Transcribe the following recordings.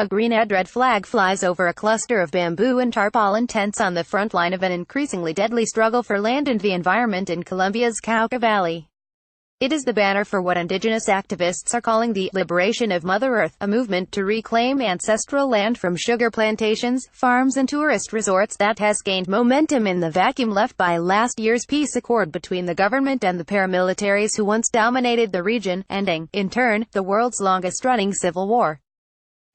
A green and red flag flies over a cluster of bamboo and tarpaulin tents on the front line of an increasingly deadly struggle for land and the environment in Colombia's Cauca Valley. It is the banner for what indigenous activists are calling the liberation of Mother Earth, a movement to reclaim ancestral land from sugar plantations, farms and tourist resorts that has gained momentum in the vacuum left by last year's peace accord between the government and the paramilitaries who once dominated the region, ending, in turn, the world's longest-running civil war.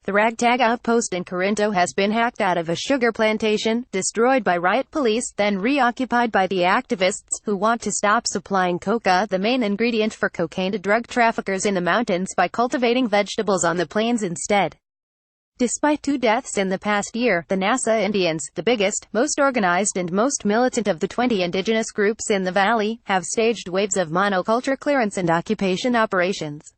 The ragtag outpost in Corinto has been hacked out of a sugar plantation, destroyed by riot police, then reoccupied by the activists, who want to stop supplying coca, the main ingredient for cocaine, to drug traffickers in the mountains by cultivating vegetables on the plains instead. Despite 2 deaths in the past year, the Nasa Indians, the biggest, most organized and most militant of the 20 indigenous groups in the valley, have staged waves of monoculture clearance and occupation operations.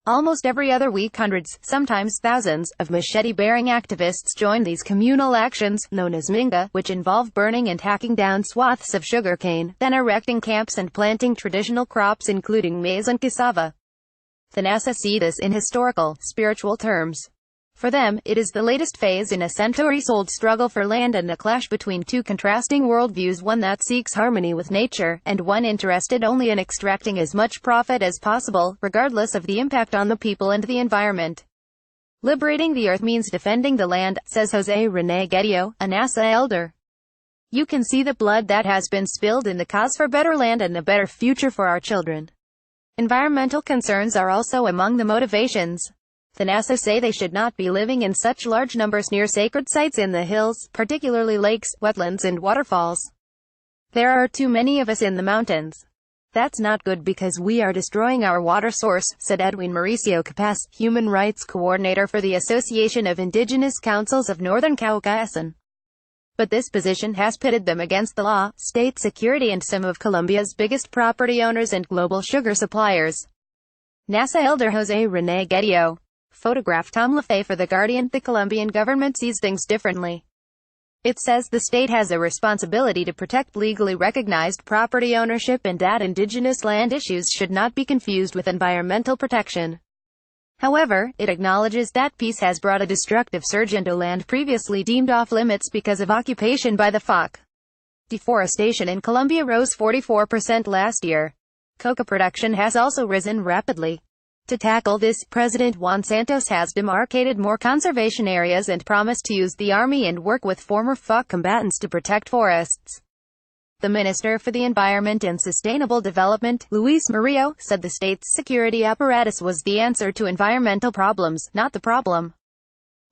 Almost every other week hundreds, sometimes thousands, of machete-bearing activists join these communal actions, known as minga, which involve burning and hacking down swaths of sugarcane, then erecting camps and planting traditional crops including maize and cassava. The Nasa see this in historical, spiritual terms. For them, it is the latest phase in a centuries-old struggle for land and a clash between 2 contrasting worldviews, one that seeks harmony with nature, and one interested only in extracting as much profit as possible, regardless of the impact on the people and the environment. Liberating the earth means defending the land, says Jose Rene Guedio, a NASA elder. You can see the blood that has been spilled in the cause for better land and a better future for our children. Environmental concerns are also among the motivations. The Nasa say they should not be living in such large numbers near sacred sites in the hills, particularly lakes, wetlands and waterfalls. There are too many of us in the mountains. That's not good because we are destroying our water source, said Edwin Mauricio Capaz, human rights coordinator for the Association of Indigenous Councils of Northern Cauca. But this position has pitted them against the law, state security and some of Colombia's biggest property owners and global sugar suppliers. NASA elder Jose Rene Guedio photographed Tom Lafay for The Guardian. The Colombian government sees things differently. It says the state has a responsibility to protect legally recognized property ownership and that indigenous land issues should not be confused with environmental protection. However, it acknowledges that peace has brought a destructive surge into land previously deemed off-limits because of occupation by the FARC. Deforestation in Colombia rose 44% last year. Coca production has also risen rapidly. To tackle this, President Juan Santos has demarcated more conservation areas and promised to use the army and work with former FARC combatants to protect forests. The Minister for the Environment and Sustainable Development, Luis Murillo, said the state's security apparatus was the answer to environmental problems, not the problem.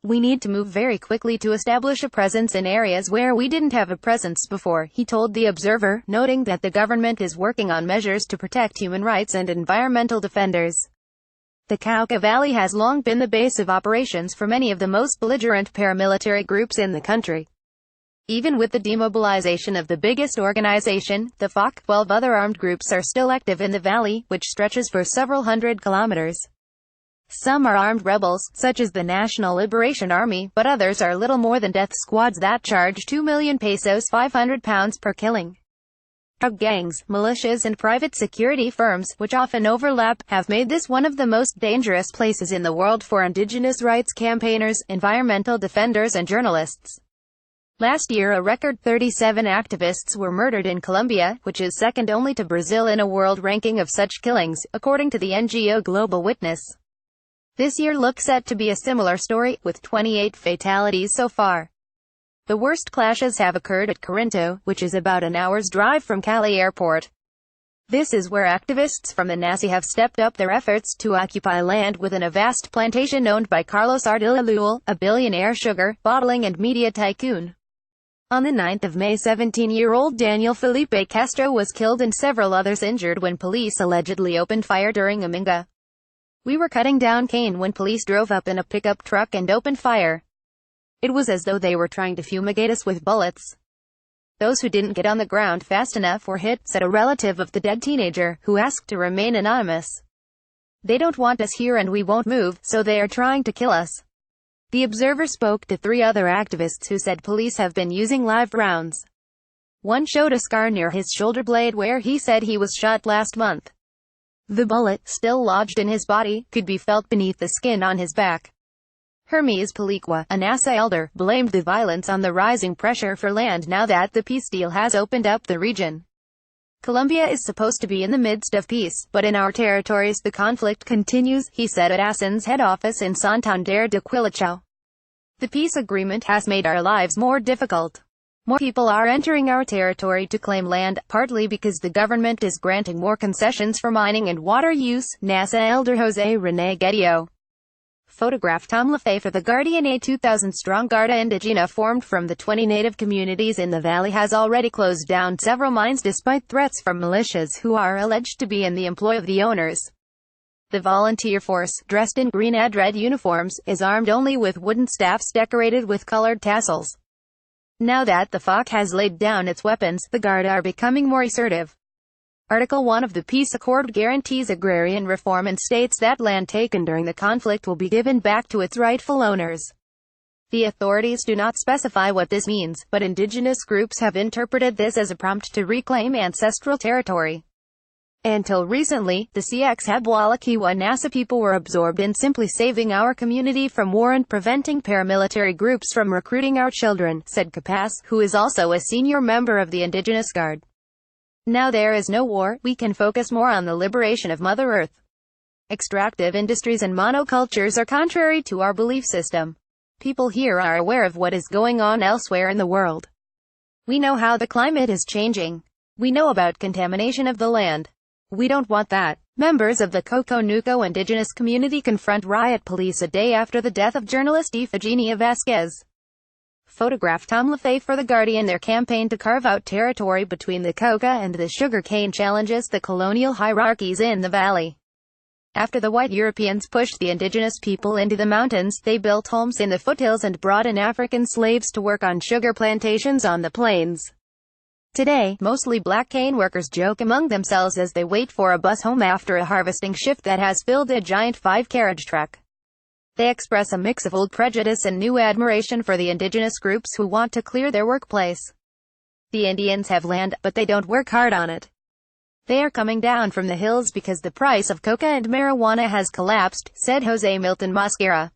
We need to move very quickly to establish a presence in areas where we didn't have a presence before, he told The Observer, noting that the government is working on measures to protect human rights and environmental defenders. The Cauca Valley has long been the base of operations for many of the most belligerent paramilitary groups in the country. Even with the demobilization of the biggest organization, the FARC, 12 other armed groups are still active in the valley, which stretches for several hundred kilometers. Some are armed rebels, such as the National Liberation Army, but others are little more than death squads that charge 2 million pesos £500 per killing. Drug gangs, militias and private security firms, which often overlap, have made this one of the most dangerous places in the world for indigenous rights campaigners, environmental defenders and journalists. Last year a record 37 activists were murdered in Colombia, which is second only to Brazil in a world ranking of such killings, according to the NGO Global Witness. This year looks set to be a similar story, with 28 fatalities so far. The worst clashes have occurred at Corinto, which is about an hour's drive from Cali Airport. This is where activists from the NACI have stepped up their efforts to occupy land within a vast plantation owned by Carlos Ardila Lul, a billionaire sugar, bottling and media tycoon. On the 9th of May 17-year-old Daniel Felipe Castro was killed and several others injured when police allegedly opened fire during a minga. We were cutting down cane when police drove up in a pickup truck and opened fire. It was as though they were trying to fumigate us with bullets. Those who didn't get on the ground fast enough were hit, said a relative of the dead teenager, who asked to remain anonymous. They don't want us here and we won't move, so they are trying to kill us. The Observer spoke to 3 other activists who said police have been using live rounds. One showed a scar near his shoulder blade where he said he was shot last month. The bullet, still lodged in his body, could be felt beneath the skin on his back. Hermes Paliqua, a NASA elder, blamed the violence on the rising pressure for land now that the peace deal has opened up the region. Colombia is supposed to be in the midst of peace, but in our territories the conflict continues, he said at ASEAN's head office in Santander de Quilichao. The peace agreement has made our lives more difficult. More people are entering our territory to claim land, partly because the government is granting more concessions for mining and water use, NASA elder Jose René Guedio. Photograph Tom LaFay for The Guardian. A 2,000-strong Guardia Indigena formed from the 20 native communities in the valley has already closed down several mines despite threats from militias who are alleged to be in the employ of the owners. The volunteer force, dressed in green and red uniforms, is armed only with wooden staffs decorated with colored tassels. Now that the FARC has laid down its weapons, the Guard are becoming more assertive. Article 1 of the peace accord guarantees agrarian reform and states that land taken during the conflict will be given back to its rightful owners. The authorities do not specify what this means, but indigenous groups have interpreted this as a prompt to reclaim ancestral territory. Until recently, the Habwalakiwa Nasa people were absorbed in simply saving our community from war and preventing paramilitary groups from recruiting our children, said Kapas, who is also a senior member of the Indigenous Guard. Now there is no war, we can focus more on the liberation of Mother Earth. Extractive industries and monocultures are contrary to our belief system. People here are aware of what is going on elsewhere in the world. We know how the climate is changing. We know about contamination of the land. We don't want that. Members of the Coconuco indigenous community confront riot police a day after the death of journalist Ifigenia Vasquez. Photograph Tom LaFay for The Guardian. Their campaign to carve out territory between the coca and the sugar cane challenges the colonial hierarchies in the valley. After the white Europeans pushed the indigenous people into the mountains, they built homes in the foothills and brought in African slaves to work on sugar plantations on the plains. Today, mostly black cane workers joke among themselves as they wait for a bus home after a harvesting shift that has filled a giant 5-carriage truck. They express a mix of old prejudice and new admiration for the indigenous groups who want to clear their workplace. The Indians have land, but they don't work hard on it. They are coming down from the hills because the price of coca and marijuana has collapsed, said Jose Milton Mosquera.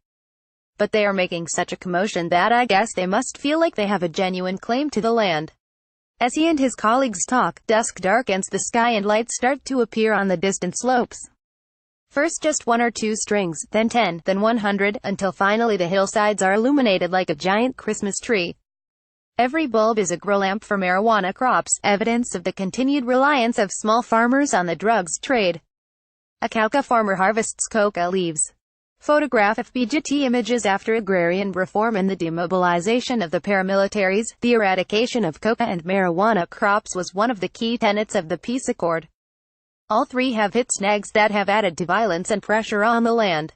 But they are making such a commotion that I guess they must feel like they have a genuine claim to the land. As he and his colleagues talk, dusk darkens the sky and lights start to appear on the distant slopes. First just 1 or 2 strings, then 10, then 100, until finally the hillsides are illuminated like a giant Christmas tree. Every bulb is a grow lamp for marijuana crops, evidence of the continued reliance of small farmers on the drugs trade. A coca farmer harvests coca leaves. Photograph FBGT images after agrarian reform and the demobilization of the paramilitaries. The eradication of coca and marijuana crops was one of the key tenets of the peace accord. All three have hit snags that have added to violence and pressure on the land.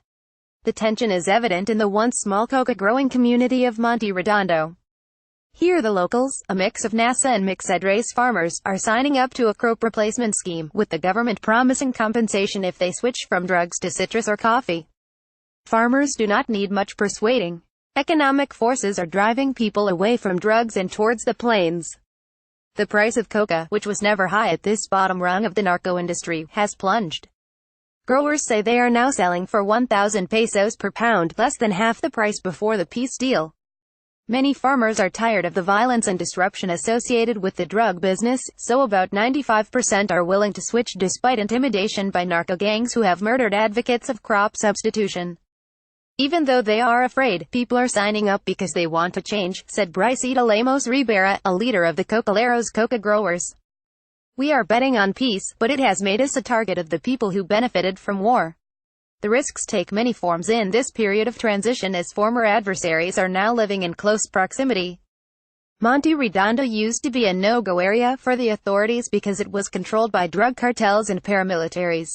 The tension is evident in the once small coca-growing community of Monte Redondo. Here the locals, a mix of NASA and mixed-race farmers, are signing up to a crop replacement scheme, with the government promising compensation if they switch from drugs to citrus or coffee. Farmers do not need much persuading. Economic forces are driving people away from drugs and towards the plains. The price of coca, which was never high at this bottom rung of the narco industry, has plunged. Growers say they are now selling for 1,000 pesos per pound, less than half the price before the peace deal. Many farmers are tired of the violence and disruption associated with the drug business, so about 95% are willing to switch despite intimidation by narco gangs who have murdered advocates of crop substitution. Even though they are afraid, people are signing up because they want to change, said Briseida Lemos Ribera, a leader of the Cocaleros coca growers. We are betting on peace, but it has made us a target of the people who benefited from war. The risks take many forms in this period of transition as former adversaries are now living in close proximity. Monte Redondo used to be a no-go area for the authorities because it was controlled by drug cartels and paramilitaries.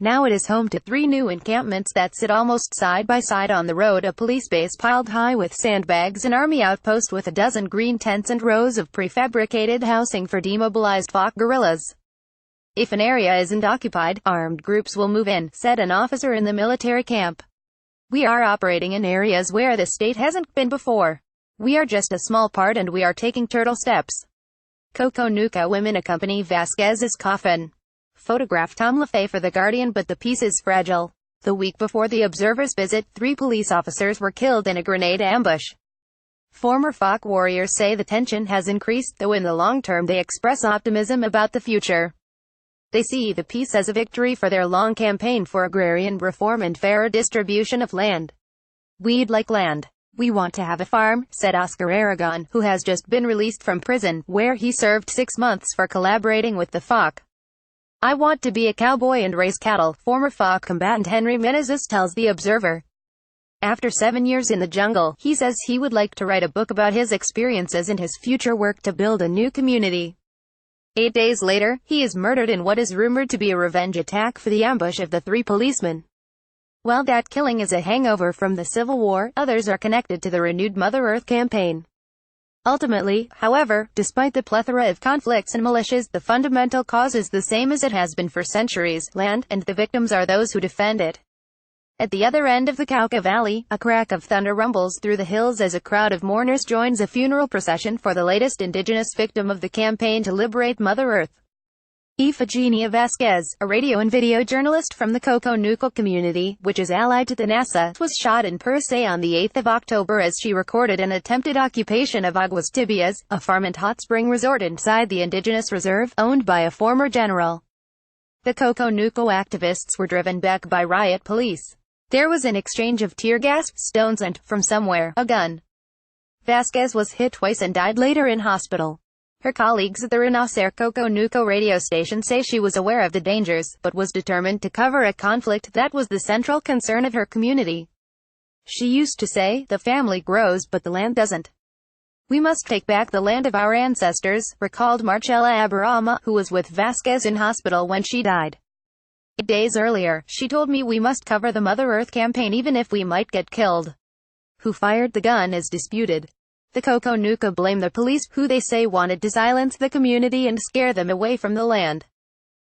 Now it is home to 3 new encampments that sit almost side by side on the road, a police base piled high with sandbags, an army outpost with a dozen green tents and rows of prefabricated housing for demobilized FARC guerrillas. If an area isn't occupied, armed groups will move in, said an officer in the military camp. We are operating in areas where the state hasn't been before. We are just a small part and we are taking turtle steps. Coconuco women accompany Vasquez's coffin. Photograph Tom LaFay for The Guardian. But the peace is fragile. The week before the observers' visit, 3 police officers were killed in a grenade ambush. Former FARC warriors say the tension has increased, though in the long term they express optimism about the future. They see the peace as a victory for their long campaign for agrarian reform and fairer distribution of land. "We'd like land. We want to have a farm," said Oscar Aragon, who has just been released from prison, where he served 6 months for collaborating with the FARC. "I want to be a cowboy and raise cattle," former FARC combatant Henry Menezes tells The Observer. After 7 years in the jungle, he says he would like to write a book about his experiences and his future work to build a new community. 8 days later, he is murdered in what is rumored to be a revenge attack for the ambush of the 3 policemen. While that killing is a hangover from the Civil War, others are connected to the renewed Mother Earth campaign. Ultimately, however, despite the plethora of conflicts and militias, the fundamental cause is the same as it has been for centuries: land, and the victims are those who defend it. At the other end of the Cauca Valley, a crack of thunder rumbles through the hills as a crowd of mourners joins a funeral procession for the latest indigenous victim of the campaign to liberate Mother Earth. Ifigenia Vasquez, a radio and video journalist from the Coconuco community, which is allied to the NASA, was shot in per se on the 8th of October as she recorded an attempted occupation of Aguas Tibias, a farm and hot spring resort inside the indigenous reserve, owned by a former general. The Coconuco activists were driven back by riot police. There was an exchange of tear gas, stones and, from somewhere, a gun. Vasquez was hit twice and died later in hospital. Her colleagues at the Renacer Coconuco radio station say she was aware of the dangers, but was determined to cover a conflict that was the central concern of her community. She used to say, "The family grows, but the land doesn't. We must take back the land of our ancestors," recalled Marcela Abarama, who was with Vasquez in hospital when she died. 8 days earlier, she told me, "We must cover the Mother Earth campaign even if we might get killed." Who fired the gun is disputed. The Coconuco blame the police, who they say wanted to silence the community and scare them away from the land.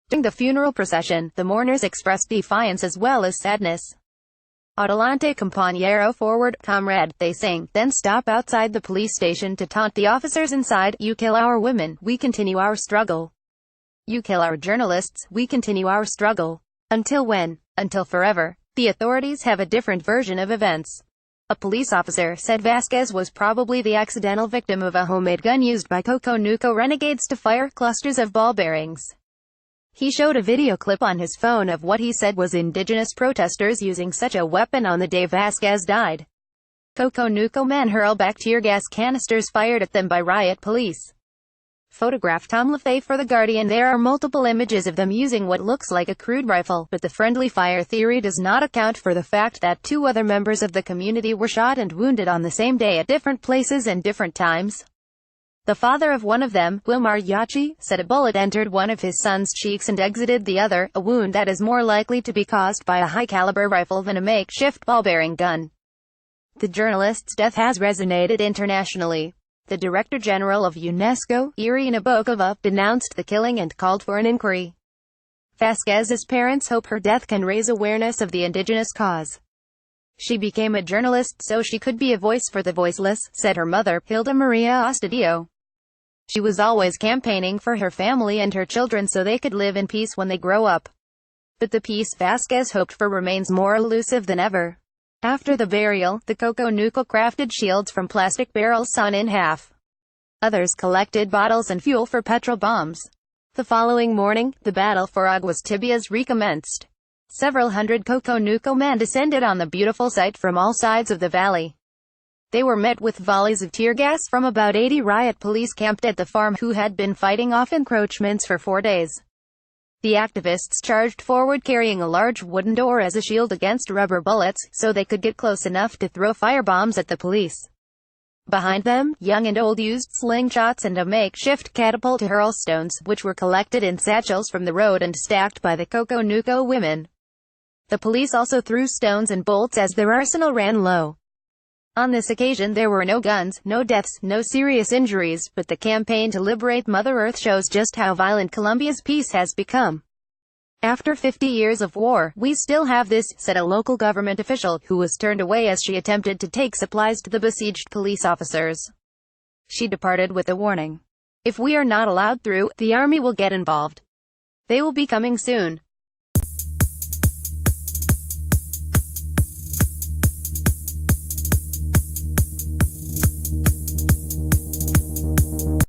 During the funeral procession, the mourners expressed defiance as well as sadness. "Adelante compañero, forward, comrade," they sing, then stop outside the police station to taunt the officers inside. "You kill our women, we continue our struggle. You kill our journalists, we continue our struggle. Until when? Until forever." The authorities have a different version of events. A police officer said Vasquez was probably the accidental victim of a homemade gun used by Coconuco renegades to fire clusters of ball bearings. He showed a video clip on his phone of what he said was indigenous protesters using such a weapon on the day Vasquez died. Coconuco men hurl back tear gas canisters fired at them by riot police. Photograph Tom LaFay for The Guardian. There are multiple images of them using what looks like a crude rifle, but the friendly fire theory does not account for the fact that 2 other members of the community were shot and wounded on the same day at different places and different times. The father of one of them, Wilmar Yachi, said a bullet entered one of his son's cheeks and exited the other, a wound that is more likely to be caused by a high-caliber rifle than a makeshift ball-bearing gun. The journalist's death has resonated internationally. The Director General of UNESCO, Irina Bokova, denounced the killing and called for an inquiry. Vasquez's parents hope her death can raise awareness of the indigenous cause. "She became a journalist so she could be a voice for the voiceless," said her mother, Hilda Maria Astudillo. "She was always campaigning for her family and her children so they could live in peace when they grow up." But the peace Vasquez hoped for remains more elusive than ever. After the burial, the Coconuco crafted shields from plastic barrels sawn in half. Others collected bottles and fuel for petrol bombs. The following morning, the battle for Aguas Tibias recommenced. Several hundred Coconuco men descended on the beautiful site from all sides of the valley. They were met with volleys of tear gas from about 80 riot police camped at the farm, who had been fighting off encroachments for 4 days. The activists charged forward carrying a large wooden door as a shield against rubber bullets, so they could get close enough to throw firebombs at the police. Behind them, young and old used slingshots and a makeshift catapult to hurl stones, which were collected in satchels from the road and stacked by the Coconuco women. The police also threw stones and bolts as their arsenal ran low. On this occasion there were no guns, no deaths, no serious injuries, but the campaign to liberate Mother Earth shows just how violent Colombia's peace has become. "After 50 years of war, we still have this," said a local government official, who was turned away as she attempted to take supplies to the besieged police officers. She departed with a warning. "If we are not allowed through, the army will get involved. They will be coming soon."